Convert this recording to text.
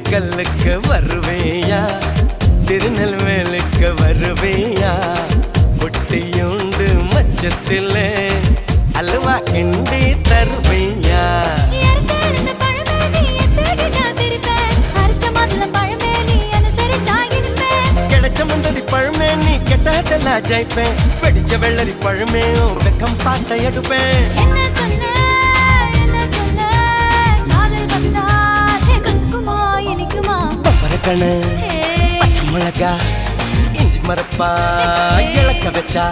கல்லுக்கு வருவேயா திருநெல்வேலுக்கு வருவேயா பொட்டியுண்டு மச்சத்தில் அல்வா கிண்டி தருவேயா கிடைச்ச முந்தரி பழமே நீ கெட்டதெல்லாம் ஜெயிப்பேன் வெடிச்ச வெள்ளரி பழமே வெக்கம் பார்த்த எடுப்பேன் பப்பரக்கணு பச்சை மிளகா இஞ்சி மரப்பா இழக்க வச்சா